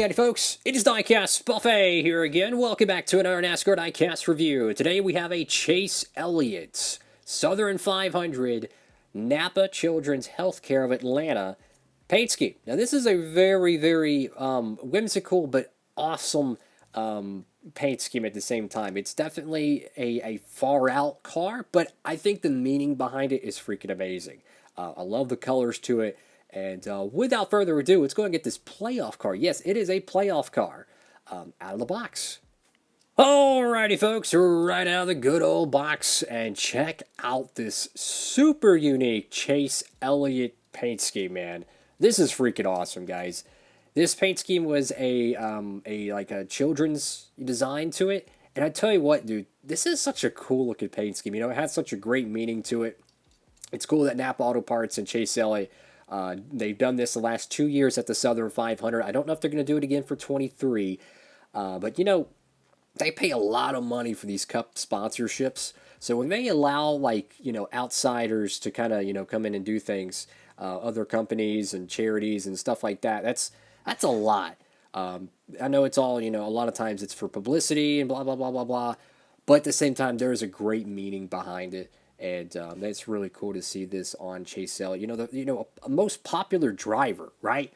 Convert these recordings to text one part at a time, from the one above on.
Howdy folks, it is Diecastbuffet here again. Welcome back to another NASCAR Diecast review. Today we have a Chase Elliott Southern 500 Napa Children's Healthcare of Atlanta paint scheme. Now this is a very whimsical but awesome paint scheme at the same time. It's definitely a far out car, but I think the meaning behind it is freaking amazing. I love the colors to it. And without further ado, let's go and get this playoff car. Yes, it is a playoff car out of the box. Alrighty, folks, right out of the good old box. And check out this super unique Chase Elliott paint scheme, man. This is freaking awesome, guys. This paint scheme was a children's design to it. And I tell you what, dude, this is such a cool looking paint scheme. You know, it has such a great meaning to it. It's cool that Napa Auto Parts and Chase Elliott, they've done this the last 2 years at the Southern 500. I don't know if they're going to do it again for 23. But, you know, they pay a lot of money for these cup sponsorships. So when they allow, like, you know, outsiders to kind of, you know, come in and do things, other companies and charities and stuff like that, that's a lot. I know it's all, you know, a lot of times it's for publicity and blah, blah, blah, blah, blah. But at the same time, there is a great meaning behind it. And it's really cool to see this on Chase Elliott. You know, a most popular driver, right?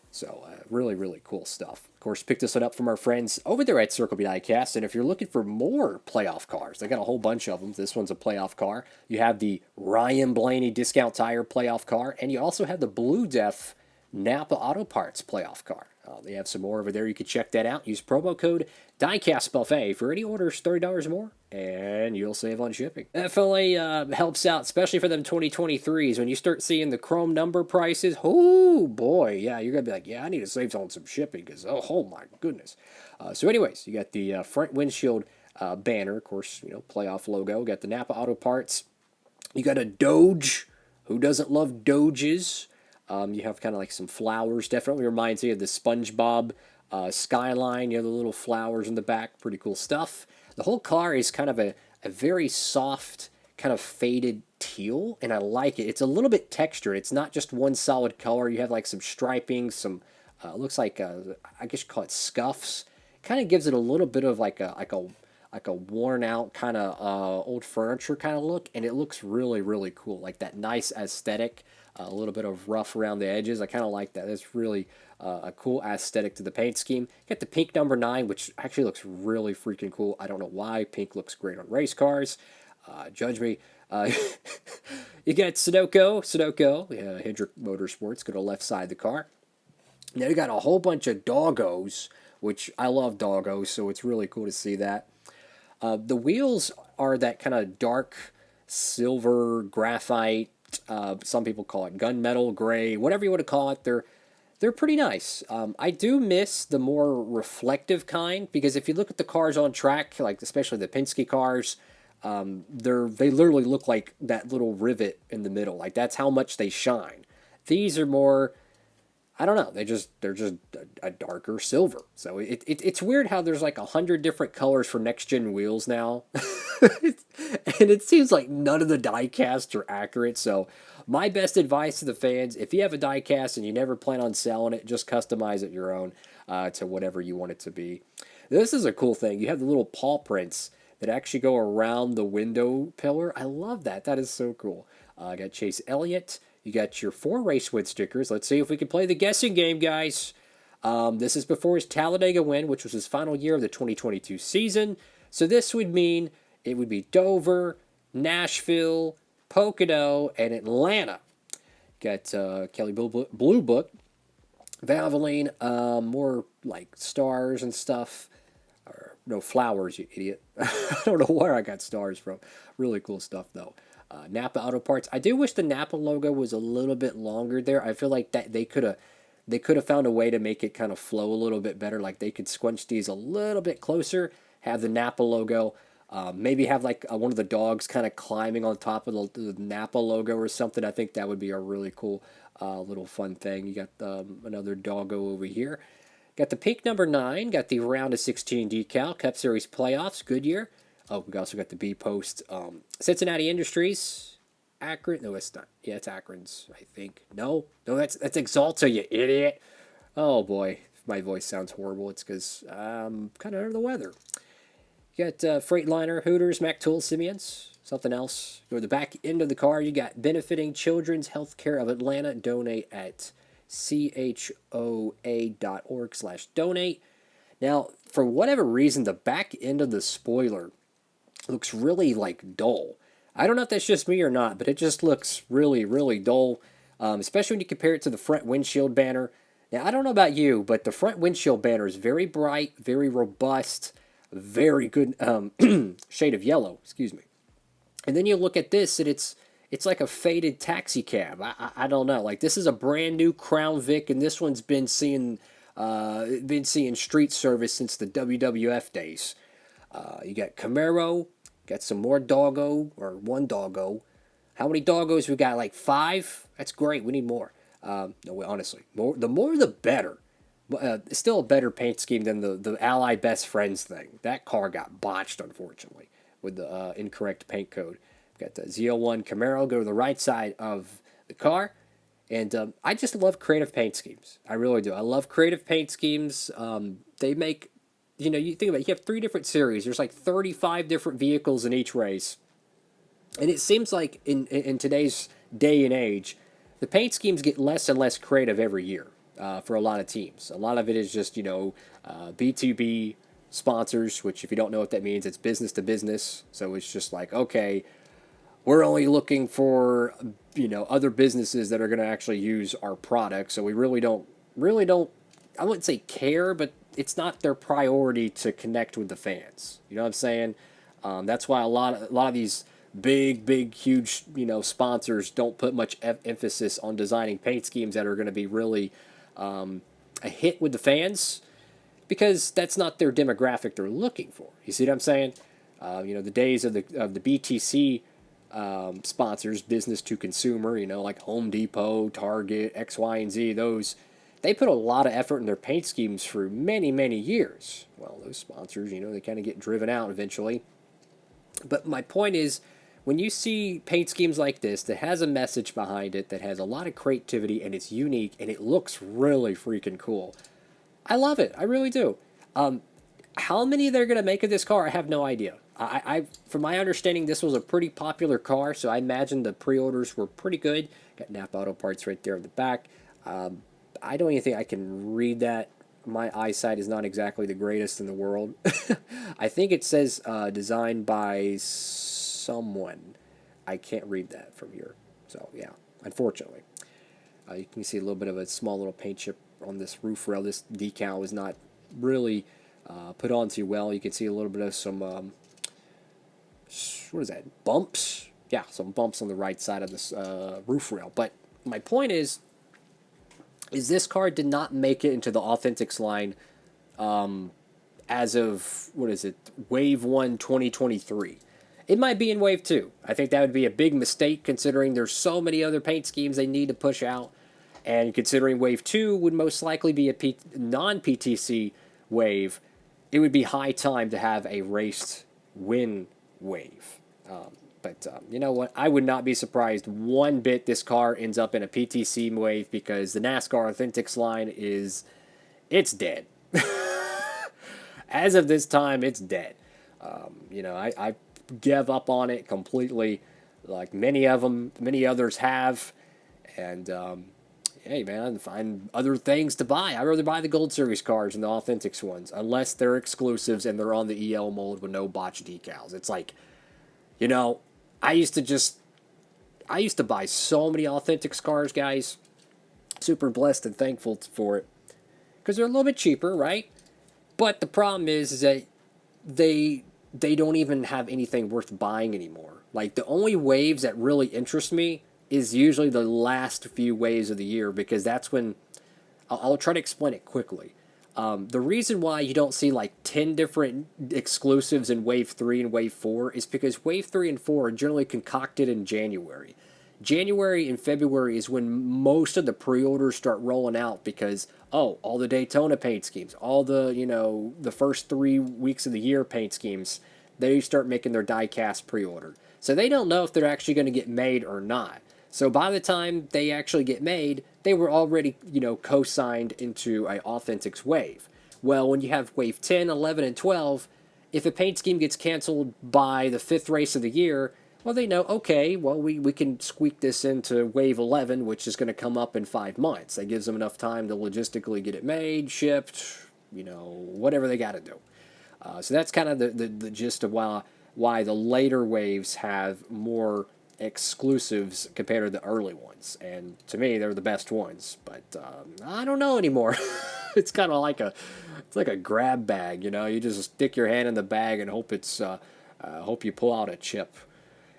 So really cool stuff. Of course, picked this one up from our friends over there at Circle B Diecast. And if you're looking for more playoff cars, they got a whole bunch of them. This one's a playoff car. You have the Ryan Blaney Discount Tire playoff car, and you also have the Blue Def Napa Auto Parts playoff car. They have some more over there. You can check that out. Use promo code Diecastbuffet for any orders $30 or more, and you'll save on shipping. FLA helps out, especially for them 2023s. When you start seeing the chrome number prices, oh boy, yeah, you're going to be like, yeah, I need to save on some shipping because, oh my goodness. So anyways, you got the front windshield banner, of course, you know, playoff logo. Got the Napa Auto Parts. You got a Doge. Who doesn't love Doges? You have kind of like some flowers. Definitely reminds me of the SpongeBob skyline. You have the little flowers in the back. Pretty cool stuff. The whole car is kind of a very soft, kind of faded teal, and I like it. It's a little bit textured. It's not just one solid color. You have like some striping, some looks like I guess you call it scuffs. Kind of gives it a little bit of like a worn out kind of old furniture kind of look, and it looks really cool. Like that nice aesthetic. A little bit of rough around the edges. I kind of like that. That's really a cool aesthetic to the paint scheme. Got the pink number 9, which actually looks really freaking cool. I don't know why. Pink looks great on race cars. Judge me. You got Sunoco, yeah, Hendrick Motorsports, go to the left side of the car. Now you got a whole bunch of doggos, which I love doggos, so it's really cool to see that. The wheels are that kind of dark silver graphite. Some people call it gunmetal, gray, whatever you want to call it. They're pretty nice. I do miss the more reflective kind because if you look at the cars on track, like especially the Penske cars, they literally look like that little rivet in the middle. Like that's how much they shine. These are more, I don't know. They're just a darker silver. So it's weird how there's like 100 different colors for next gen wheels now, and it seems like none of the diecasts are accurate. So my best advice to the fans: if you have a diecast and you never plan on selling it, just customize it your own to whatever you want it to be. This is a cool thing. You have the little paw prints that actually go around the window pillar. I love that. That is so cool. I got Chase Elliott. You got your 4 Raceway stickers. Let's see if we can play the guessing game, guys. This is before his Talladega win, which was his final year of the 2022 season. So this would mean it would be Dover, Nashville, Pocono, and Atlanta. Got Kelly Blue Book, Valvoline, more like stars and stuff. Or, no, flowers, you idiot. I don't know where I got stars from. Really cool stuff, though. Napa Auto Parts. I do wish the Napa logo was a little bit longer there. I feel like that they could have found a way to make it kind of flow a little bit better. Like they could squinch these a little bit closer, have the Napa logo, maybe have like one of the dogs kind of climbing on top of the Napa logo or something. I think that would be a really cool little fun thing. You got another doggo over here. Got the pink number 9. Got the round of 16 decal. Cup Series playoffs. Goodyear. Oh, we also got the B post. Cincinnati Industries. Akron. No, it's not. Yeah, it's Akron's, I think. No, that's Exalta, you idiot. Oh, boy. my voice sounds horrible, it's because I'm kind of under the weather. You got Freightliner, Hooters, Mac Tool, Simeon's, something else. Go to the back end of the car, you got Benefiting Children's Healthcare of Atlanta. Donate at choa.org/donate. Now, for whatever reason, the back end of the spoiler looks really like dull. I don't know if that's just me or not, but it just looks really, really dull, especially when you compare it to the front windshield banner. Now, I don't know about you, but the front windshield banner is very bright, very robust, very good shade of yellow, excuse me. And then you look at this, and it's like a faded taxi cab. I don't know. Like, this is a brand new Crown Vic, and this one's been seeing street service since the WWF days. You got Camaro, got some more doggo, or one doggo. How many doggos we got? Like 5? That's great. We need more. No, honestly, the more the better. It's still a better paint scheme than the Ally Best Friends thing. That car got botched, unfortunately, with the incorrect paint code. We've got the Z01 Camaro. Go to the right side of the car. And I just love creative paint schemes. I really do. I love creative paint schemes. They make, you think about it, you have 3 different series. There's like 35 different vehicles in each race. And it seems like in today's day and age, the paint schemes get less and less creative every year for a lot of teams. A lot of it is just, B2B sponsors, which if you don't know what that means, it's business to business. So it's just like, okay, we're only looking for, other businesses that are going to actually use our product. So we really don't, I wouldn't say care, but it's not their priority to connect with the fans. You know what I'm saying? That's why a lot of these big, huge, sponsors don't put much emphasis on designing paint schemes that are going to be really a hit with the fans, because that's not their demographic they're looking for. You see what I'm saying? The days of the BTC sponsors, business to consumer, like Home Depot, Target, X, Y, and Z, they put a lot of effort in their paint schemes for many, many years. Well, those sponsors, they kind of get driven out eventually. But my point is, when you see paint schemes like this that has a message behind it, that has a lot of creativity, and it's unique, and it looks really freaking cool, I love it. I really do. How many they're going to make of this car, I have no idea. From my understanding, this was a pretty popular car, so I imagine the pre-orders were pretty good. Got Napa Auto Parts right there in the back. I don't even think I can read that. My eyesight is not exactly the greatest in the world. I think it says designed by someone. I can't read that from here. So, yeah, unfortunately. You can see a little bit of a small little paint chip on this roof rail. This decal is not really put on too well. You can see a little bit of some, what is that, bumps? Yeah, some bumps on the right side of this roof rail. But my point is this car did not make it into the Authentics line as of, Wave 1 2023. It might be in Wave 2. I think that would be a big mistake, considering there's so many other paint schemes they need to push out. And considering Wave 2 would most likely be a non-PTC wave, it would be high time to have a raced win wave. But you know what? I would not be surprised one bit this car ends up in a PTC wave, because the NASCAR Authentics line it's dead. As of this time, it's dead. I gave up on it completely, like many others have. And hey, man, find other things to buy. I'd rather buy the Gold Series cars than the Authentics ones, unless they're exclusives and they're on the EL mold with no botch decals. It's like, I used to buy so many Authentics cars, guys. Super blessed and thankful for it, because they're a little bit cheaper, right? But the problem is that they don't even have anything worth buying anymore. Like, the only waves that really interest me is usually the last few waves of the year, because that's when I'll try to explain it quickly. The reason why you don't see like 10 different exclusives in Wave 3 and Wave 4 is because Wave 3 and 4 are generally concocted in January. January and February is when most of the pre-orders start rolling out, because, all the Daytona paint schemes, all the, the first 3 weeks of the year paint schemes, they start making their diecast pre-order. So they don't know if they're actually going to get made or not. So by the time they actually get made, they were already, co-signed into an Authentics wave. Well, when you have wave 10, 11, and 12, if a paint scheme gets canceled by the 5th race of the year, well, they know, okay, well, we can squeak this into wave 11, which is going to come up in 5 months. That gives them enough time to logistically get it made, shipped, whatever they got to do. So that's kind of the gist of why the later waves have more exclusives compared to the early ones. And to me, they're the best ones. But I don't know anymore. It's kind of like a grab bag, You just stick your hand in the bag and hope you pull out a chip.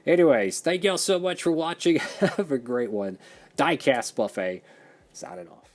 Anyways, thank y'all so much for watching. Have a great one. Diecast Buffet signing off.